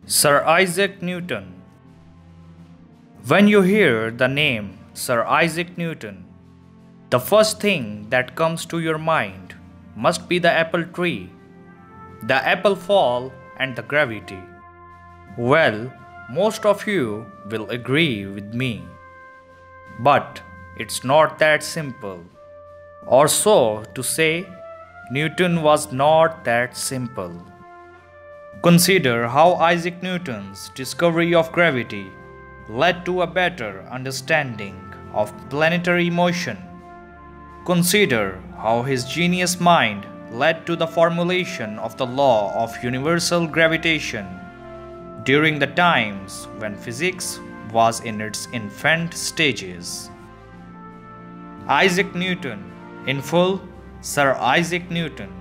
Sir Isaac Newton. When you hear the name Sir Isaac Newton, the first thing that comes to your mind must be the apple tree, the apple fall, and the gravity. Well, most of you will agree with me. But it's not that simple. Or so to say, Newton was not that simple. Consider how Isaac Newton's discovery of gravity led to a better understanding of planetary motion. Consider how his genius mind led to the formulation of the law of universal gravitation during the times when physics was in its infant stages. Isaac Newton, in full, Sir Isaac Newton,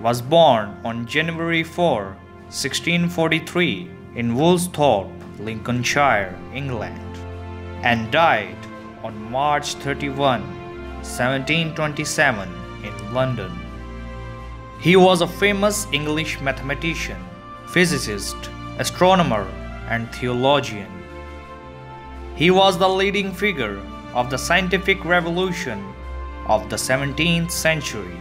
was born on January 4, 1643 in Woolsthorpe, Lincolnshire, England, and died on March 31, 1727 in London. He was a famous English mathematician, physicist, astronomer, and theologian. He was the leading figure of the scientific revolution of the 17th century.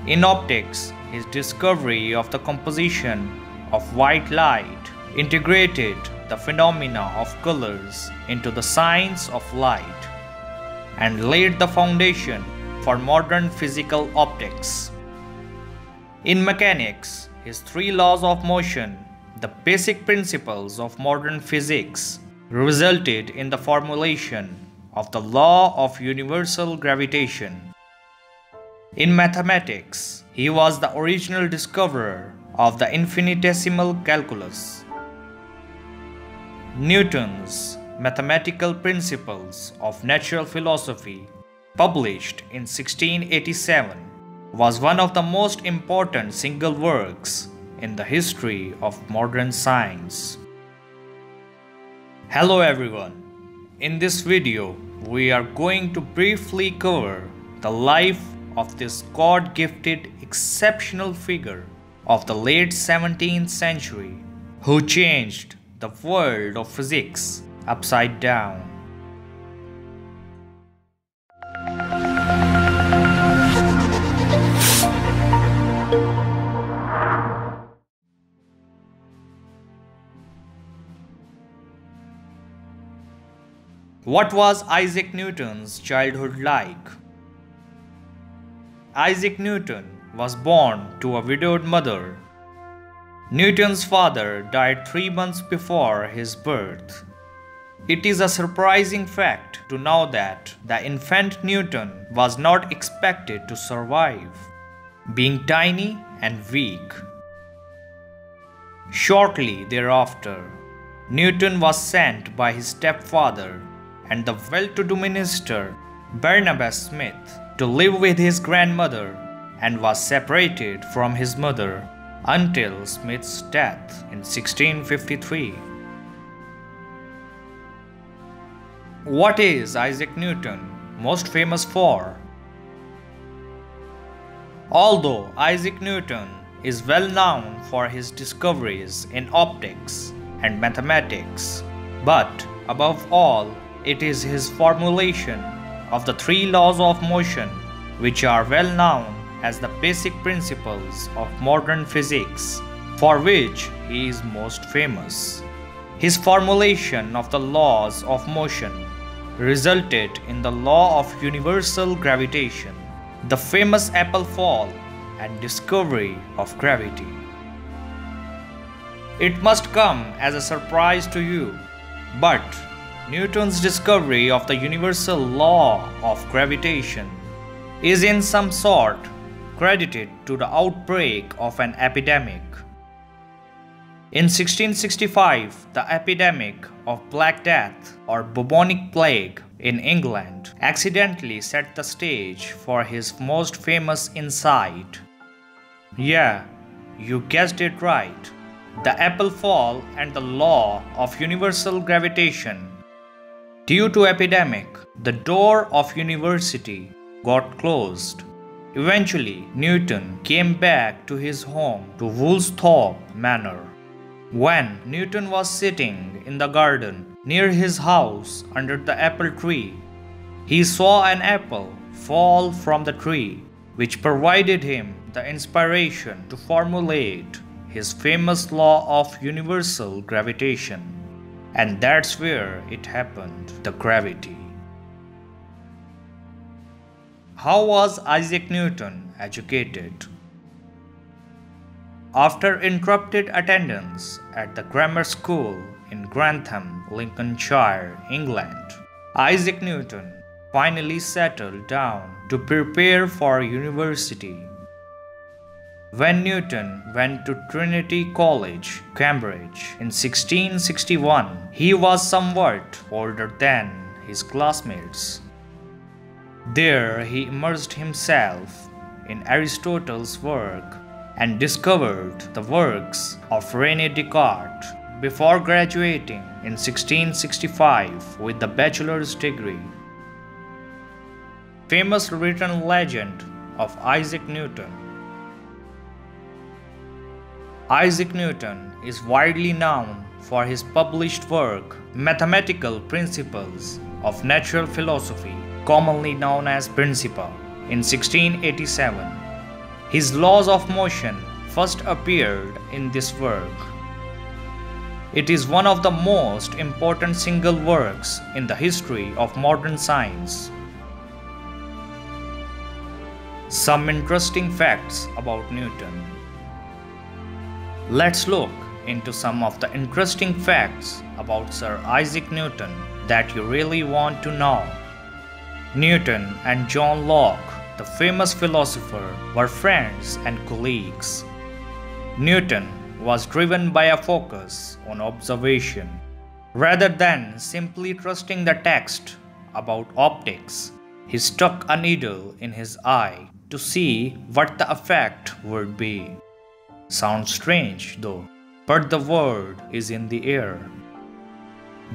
In optics, his discovery of the composition of white light integrated the phenomena of colors into the science of light and laid the foundation for modern physical optics. In mechanics, his three laws of motion, the basic principles of modern physics, resulted in the formulation of the law of universal gravitation. In mathematics, he was the original discoverer of the infinitesimal calculus. Newton's Mathematical Principles of Natural Philosophy, published in 1687, was one of the most important single works in the history of modern science. Hello everyone. In this video, we are going to briefly cover the life of this God-gifted exceptional figure of the late 17th century who changed the world of physics upside down. What was Isaac Newton's childhood like? Isaac Newton was born to a widowed mother. Newton's father died 3 months before his birth. It is a surprising fact to know that the infant Newton was not expected to survive, being tiny and weak. Shortly thereafter, Newton was sent by his stepfather and the well-to-do minister Barnabas Smith to live with his grandmother and was separated from his mother until Smith's death in 1653. What is Isaac Newton most famous for? Although Isaac Newton is well known for his discoveries in optics and mathematics, but above all, it is his formulation of the three laws of motion, which are well known as the basic principles of modern physics, for which he is most famous. His formulation of the laws of motion resulted in the law of universal gravitation, the famous apple fall, and discovery of gravity. It must come as a surprise to you, but Newton's discovery of the universal law of gravitation is in some sort credited to the outbreak of an epidemic. In 1665, the epidemic of Black Death or bubonic plague in England accidentally set the stage for his most famous insight. Yeah, you guessed it right. The apple fall and the law of universal gravitation. Due to epidemic, the door of university got closed. Eventually, Newton came back to his home to Woolsthorpe Manor. When Newton was sitting in the garden near his house under the apple tree, he saw an apple fall from the tree, which provided him the inspiration to formulate his famous law of universal gravitation. And that's where it happened, the gravity. How was Isaac Newton educated? After interrupted attendance at the grammar school in Grantham, Lincolnshire, England, Isaac Newton finally settled down to prepare for university. When Newton went to Trinity College, Cambridge in 1661, he was somewhat older than his classmates. There he immersed himself in Aristotle's work and discovered the works of René Descartes before graduating in 1665 with the bachelor's degree. Famous written legend of Isaac Newton. Isaac Newton is widely known for his published work, Mathematical Principles of Natural Philosophy, commonly known as Principia, in 1687. His laws of motion first appeared in this work. It is one of the most important single works in the history of modern science. Some interesting facts about Newton. Let's look into some of the interesting facts about Sir Isaac Newton that you really want to know. Newton and John Locke, the famous philosopher, were friends and colleagues. Newton was driven by a focus on observation. Rather than simply trusting the text about optics, he stuck a needle in his eye to see what the effect would be. Sounds strange though, but the word is in the air.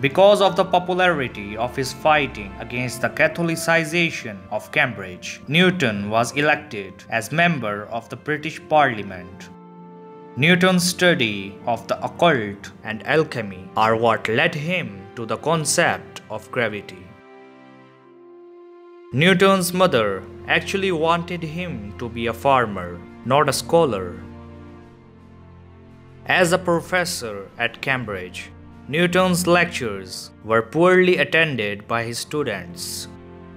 Because of the popularity of his fighting against the Catholicization of Cambridge, Newton was elected as member of the British Parliament. Newton's study of the occult and alchemy are what led him to the concept of gravity. Newton's mother actually wanted him to be a farmer, not a scholar. As a professor at Cambridge, Newton's lectures were poorly attended by his students,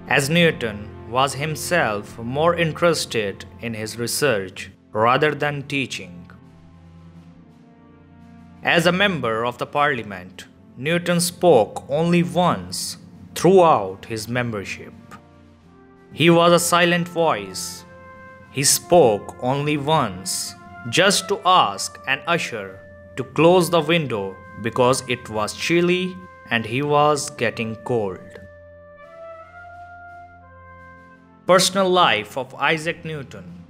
as Newton was himself more interested in his research rather than teaching. As a member of the Parliament, Newton spoke only once throughout his membership. He was a silent voice. He spoke only once, just to ask an usher to close the window because it was chilly and he was getting cold. Personal life of Isaac Newton.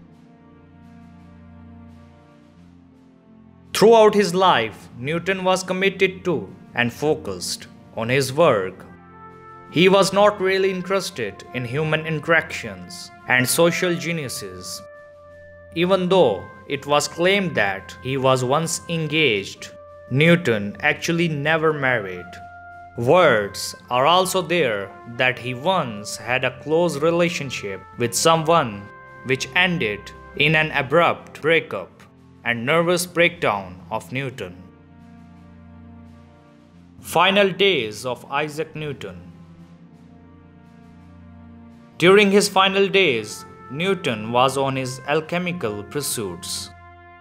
Throughout his life, Newton was committed to and focused on his work. He was not really interested in human interactions and social geniuses. Even though it was claimed that he was once engaged, Newton actually never married. Words are also there that he once had a close relationship with someone which ended in an abrupt breakup and nervous breakdown of Newton. Final days of Isaac Newton. During his final days, Newton was on his alchemical pursuits.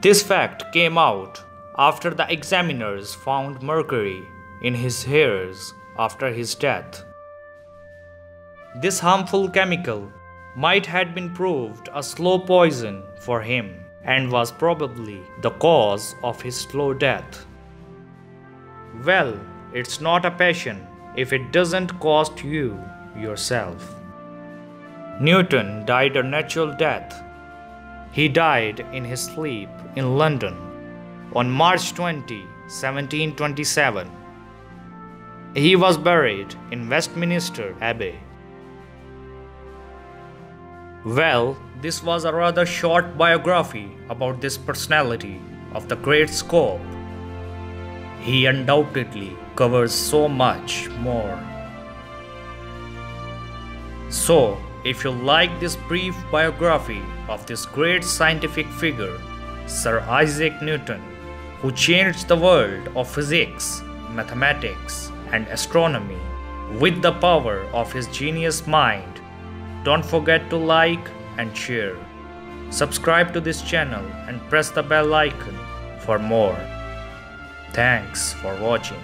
This fact came out after the examiners found mercury in his hairs after his death. This harmful chemical might have been proved a slow poison for him and was probably the cause of his slow death. Well, it's not a passion if it doesn't cost you yourself. Newton died a natural death. He died in his sleep in London on March 20, 1727. He was buried in Westminster Abbey. Well, this was a rather short biography about this personality of the great scope. he undoubtedly covers so much more. So, if you like this brief biography of this great scientific figure, Sir Isaac Newton, who changed the world of physics, mathematics, and astronomy with the power of his genius mind, don't forget to like and share. Subscribe to this channel and press the bell icon for more. Thanks for watching.